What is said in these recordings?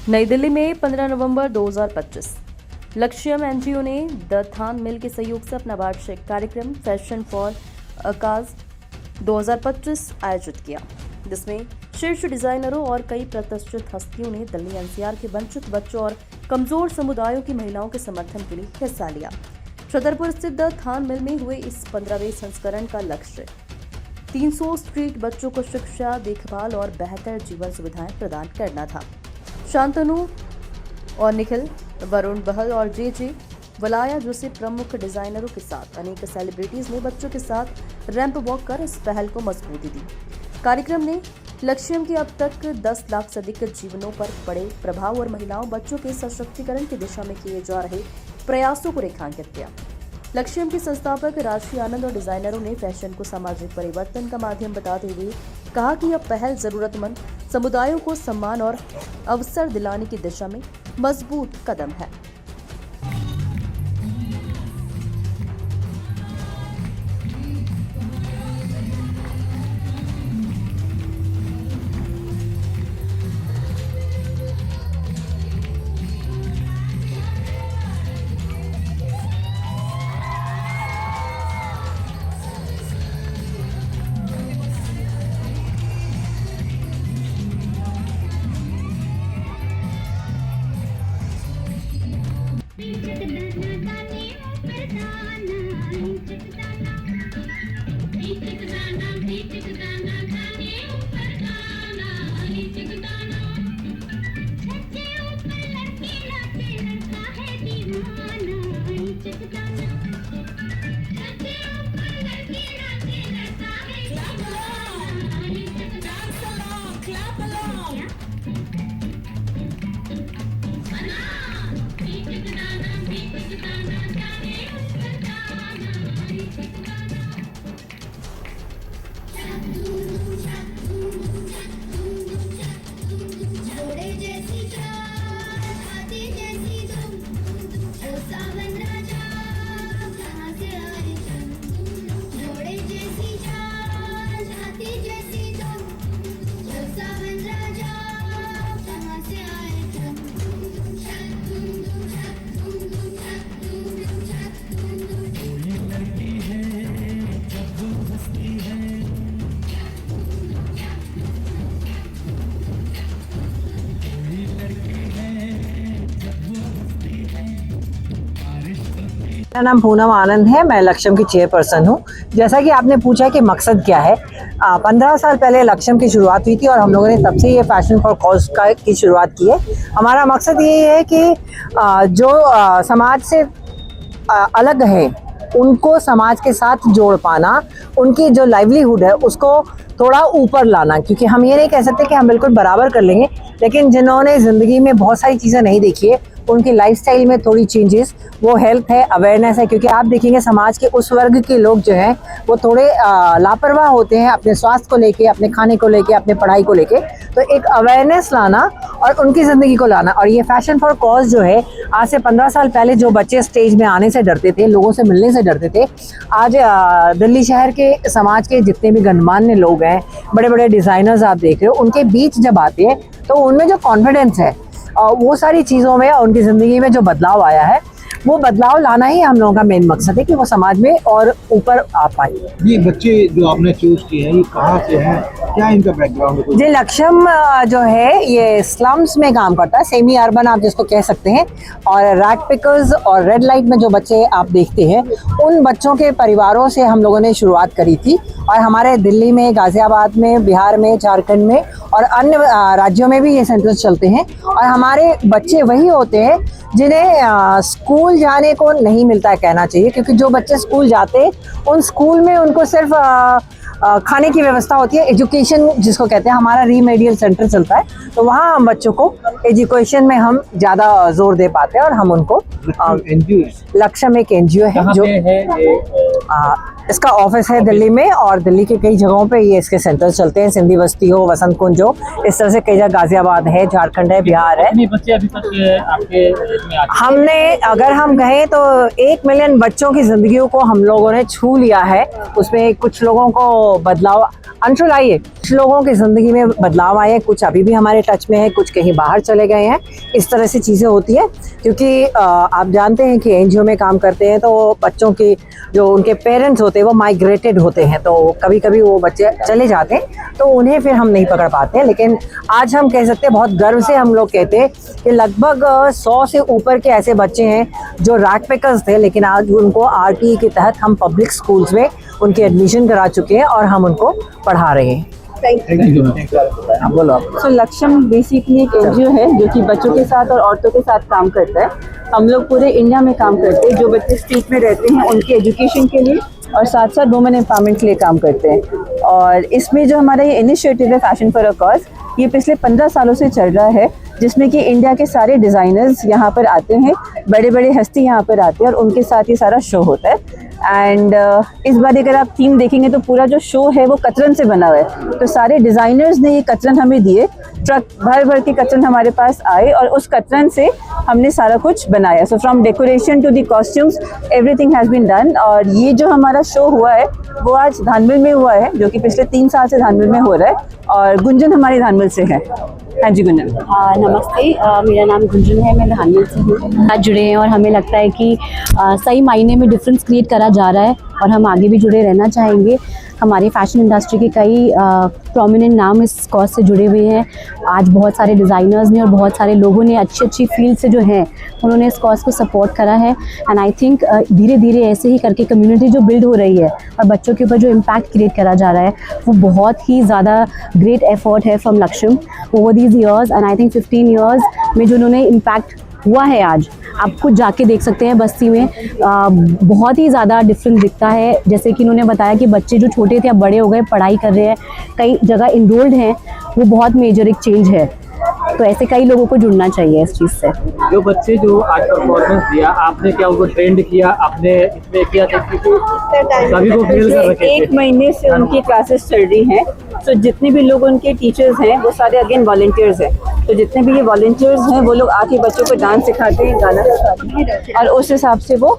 नई दिल्ली में 15 नवंबर 2025 लक्ष्यम एनजीओ ने द थान मिल के सहयोग से अपना वार्षिक कार्यक्रम फैशन फॉर अकाज 2025 आयोजित किया, जिसमें शीर्ष डिजाइनरों और कई प्रतिष्ठित हस्तियों ने दिल्ली एनसीआर के वंचित बच्चों और कमजोर समुदायों की महिलाओं के समर्थन के लिए हिस्सा लिया। छतरपुर स्थित द थान मिल में हुए इस 15वें संस्करण का लक्ष्य 300 स्ट्रीट बच्चों को शिक्षा, देखभाल और बेहतर जीवन सुविधाएं प्रदान करना था। शांतनु और निखिल, वरुण बहल और जे वलाया जैसे प्रमुख डिजाइनरों के साथ अनेक सेलिब्रिटीज ने बच्चों के साथ रैंप वॉक कर इस पहल को मजबूती दी। कार्यक्रम ने लक्ष्यम के अब तक 10 लाख से अधिक जीवनों पर पड़े प्रभाव और महिलाओं बच्चों के सशक्तिकरण की दिशा में किए जा रहे प्रयासों को रेखांकित किया। लक्ष्यम के संस्थापक राशि आनंद और डिजाइनरों ने फैशन को सामाजिक परिवर्तन का माध्यम बताते हुए कहा कि यह पहल जरूरतमंद समुदायों को सम्मान और अवसर दिलाने की दिशा में मजबूत कदम है। मेरा नाम पूनम आनंद है। मैं लक्ष्यम की चेयरपर्सन हूँ। जैसा कि आपने पूछा कि मकसद क्या है, 15 साल पहले लक्ष्यम की शुरुआत हुई थी और हम लोगों ने तब से ये फैशन फॉर कॉज की शुरुआत की है। हमारा मकसद ये है कि जो समाज से अलग है उनको समाज के साथ जोड़ पाना, उनकी जो लाइवलीहुड है उसको थोड़ा ऊपर लाना, क्योंकि हम ये नहीं कह सकते कि हम बिल्कुल बराबर कर लेंगे, लेकिन जिन्होंने ज़िंदगी में बहुत सारी चीज़ें नहीं देखी है उनकी लाइफस्टाइल में थोड़ी चेंजेस, वो हेल्थ है, अवेयरनेस है। क्योंकि आप देखेंगे समाज के उस वर्ग के लोग जो हैं वो थोड़े लापरवाह होते हैं अपने स्वास्थ्य को लेके, अपने खाने को लेके, अपने पढ़ाई को लेके। तो एक अवेयरनेस लाना और उनकी ज़िंदगी को लाना, और ये फैशन फॉर कॉज जो है, आज से 15 साल पहले जो बच्चे स्टेज में आने से डरते थे, लोगों से मिलने से डरते थे, आज दिल्ली शहर के समाज के जितने भी गणमान्य लोग हैं, बड़े बड़े डिज़ाइनर्स आप देख रहे हो, उनके बीच जब आते हैं तो उनमें जो कॉन्फिडेंस है वो सारी चीज़ों में, उनकी ज़िंदगी में जो बदलाव आया है, वो बदलाव लाना ही हम लोगों का मेन मकसद है कि वो समाज में और ऊपर आ पाए। ये बच्चे जो आपने चूज किए हैं, ये कहाँ से हैं, क्या इनका बैकग्राउंड है? जी, लक्ष्यम जो है ये स्लम्स में काम करता है, सेमी अर्बन आप जिसको कह सकते हैं। और रैट पिकर्स और रेड लाइट में जो बच्चे आप देखते हैं, उन बच्चों के परिवारों से हम लोगों ने शुरुआत करी थी। और हमारे दिल्ली में, गाजियाबाद में, बिहार में, झारखंड में और अन्य राज्यों में भी ये सेंटर्स चलते हैं। और हमारे बच्चे वही होते हैं जिन्हें स्कूल जाने को नहीं मिलता है, कहना चाहिए, क्योंकि जो बच्चे स्कूल जाते हैं उन स्कूल में उनको सिर्फ खाने की व्यवस्था होती है, एजुकेशन जिसको कहते हैं। हमारा रीमेडियल सेंटर चलता है, तो वहाँ हम बच्चों को एजुकेशन में हम ज़्यादा जोर दे पाते हैं। और हम उनको, लक्ष्यम एक एनजीओ है जो इसका ऑफिस है दिल्ली में, और दिल्ली के कई जगहों पे ये इसके सेंटर्स चलते हैं। सिंधी बस्ती हो, वसंत कुंज हो, इस तरह से कई जगह, गाजियाबाद है, झारखंड है, बिहार है। कितने बच्चे अभी तक आपके इसमें आते हमने, अगर हम कहें तो 1 मिलियन बच्चों की जिंदगियों को हम लोगों ने छू लिया है। उसमें कुछ लोगों को बदलाव, अंशुल आइए, कुछ लोगों की जिंदगी में बदलाव आए, कुछ अभी भी हमारे टच में है, कुछ कहीं बाहर चले गए हैं। इस तरह से चीज़ें होती हैं, क्योंकि आप जानते हैं कि एनजीओ में काम करते हैं तो बच्चों की जो उनके पेरेंट्स होते हैं वो माइग्रेटेड होते हैं, तो कभी कभी वो बच्चे चले जाते हैं, तो उन्हें फिर हम नहीं पकड़ पाते। लेकिन आज हम कह सकते हैं, बहुत गर्व से हम लोग कहते हैं कि लगभग 100 से ऊपर के ऐसे बच्चे हैं जो रैक पिकर्स थे, लेकिन आज उनको आरटीई के तहत हम पब्लिक स्कूल्स में उनके एडमिशन करा चुके हैं और हम उनको पढ़ा रहे हैं। हाँ, बोलो आप। सो लक्ष्यम बेसिकली एक एनजीओ है जो कि बच्चों के साथ और औरतों के साथ काम करता है। हम लोग पूरे इंडिया में काम करते हैं, जो बच्चे स्ट्रीट में रहते हैं उनके एजुकेशन के लिए, और साथ साथ वुमेन एम्पावरमेंट के लिए काम करते हैं। और इसमें जो हमारा ये इनिशिएटिव है फैशन फॉर अ कॉज, ये पिछले 15 सालों से चल रहा है, जिसमें कि इंडिया के सारे डिज़ाइनर्स यहाँ पर आते हैं, बड़े बड़े हस्ती यहाँ पर आते हैं और उनके साथ ये सारा शो होता है। एंड इस बार अगर आप थीम देखेंगे तो पूरा जो शो है वो कतरन से बना हुआ है। तो सारे डिज़ाइनर्स ने ये कतरन हमें दिए, ट्रक भर भर के कतरन हमारे पास आए और उस कतरन से हमने सारा कुछ बनाया। So from decoration to the costumes everything has been done. और ये जो हमारा शो हुआ है वो आज धानमिल में हुआ है, जो कि पिछले 3 साल से धानमिल में हो रहा है, और गुंजन हमारी धानमिल से है। हाँ जी गुंजन। नमस्ते, मेरा नाम गुंजन है, मैं धानमिल से हूँ। आज जुड़े हैं और हमें लगता है कि सही मायने में डिफरेंस क्रिएट करा जा रहा है और हम आगे भी जुड़े रहना चाहेंगे। हमारे फैशन इंडस्ट्री के कई प्रोमिनेंट नाम इस कॉज से जुड़े हुए हैं। आज बहुत सारे डिज़ाइनर्स ने और बहुत सारे लोगों ने अच्छी फील्ड से जो हैं उन्होंने इस कॉज को सपोर्ट करा है। एंड आई थिंक धीरे धीरे ऐसे ही करके कम्युनिटी जो बिल्ड हो रही है और बच्चों के ऊपर जो इम्पैक्ट क्रिएट करा जा रहा है वो बहुत ही ज़्यादा ग्रेट एफर्ट है from Lakshyam over these years. And I think 15 years में जो उन्होंने इम्पैक्ट हुआ है, आज आप खुद जाके देख सकते हैं बस्ती में बहुत ही ज़्यादा डिफरेंस दिखता है। जैसे कि उन्होंने बताया कि बच्चे जो छोटे थे अब बड़े हो गए, पढ़ाई कर रहे हैं, कई जगह इनरोल्ड हैं, वो बहुत मेजर एक चेंज है। तो ऐसे कई लोगों को जुड़ना चाहिए इस चीज़ से। जो बच्चे जो आज परफॉर्मेंस दिया आपने, क्या उनको ट्रेंड किया आपने, इसमें किया था कि सभी को फेल कर रखे थे? 1 महीने से उनकी क्लासेस चल रही हैं। तो जितने भी लोग उनके टीचर्स हैं वो सारे अगेन वॉलंटियर्स हैं। तो जितने भी ये वॉलंटियर्स हैं वो लोग आके बच्चों को डांस सिखाते हैं, गाना सिखाते हैं, और उस हिसाब से वो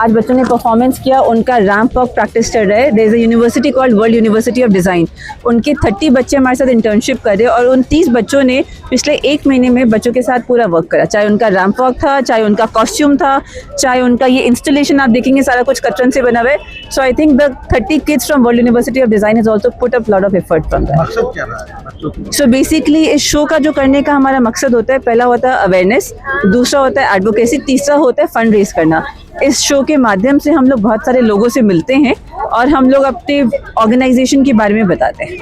आज बच्चों ने परफॉर्मेंस किया। उनका रैंप वॉक प्रैक्टिस चल रहा है। There is a university called World University of Design, उनके 30 बच्चे हमारे साथ इंटर्नशिप कर रहे हैं और उन 30 बच्चों ने पिछले 1 महीने में बच्चों के साथ पूरा वर्क करा। चाहे उनका रैंप वॉक था, चाहे उनका कॉस्ट्यूम था, चाहे उनका ये इंस्टॉलेशन आप देखेंगे सारा कुछ कतरन से बना हुआ है। So I think the 30 kids from World University of Design has also put up lot of effort from that. मकसद क्या रहा है बच्चों की? सो बेसिकली इस शो का जो करने का हमारा मकसद होता है, पहला होता है अवेयरनेस, दूसरा होता है एडवोकेसी, तीसरा होता है फंड रेज करना। इस शो के माध्यम से हम लोग बहुत सारे लोगों से मिलते हैं और हम लोग अपने ऑर्गेनाइजेशन के बारे में बताते हैं।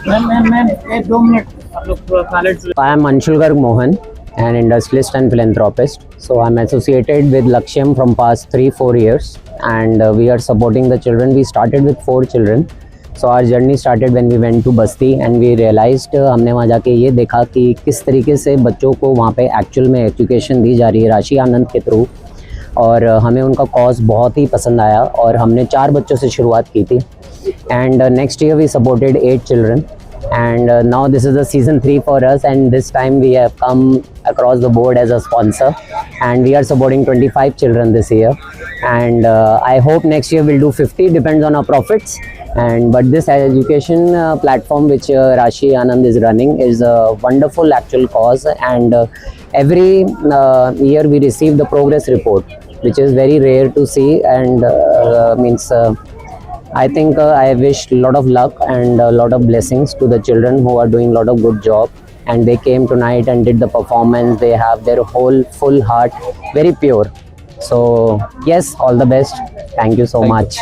मैम 2 मिनट आप लोग talent. I am Anshul Garg Mohan, an industrialist and philanthropist. So I'm associated with Laksham from past 3-4 years, and we are supporting the children. We started with 4 children. So our journey started when we went to Basti and we realized, हमने वहाँ जाके ये देखा कि किस तरीके से बच्चों को वहाँ पे एक्चुअल में एजुकेशन दी जा रही है राशि आनंद के थ्रू, और हमें उनका कॉज बहुत ही पसंद आया और हमने 4 बच्चों से शुरुआत की थी। And next year we supported 8 children. And now this is the season 3 for us, and this time we have come across the board as a sponsor, and we are supporting 25 children this year, and I hope next year we'll do 50, depends on our profits. And but this education platform which Rashi Anand is running is a wonderful actual cause, and every year we receive the progress report, which is very rare to see, and I think I wish a lot of luck and a lot of blessings to the children who are doing a lot of good job, and they came tonight and did the performance. They have their whole full heart, very pure. So yes, all the best. Thank you so much.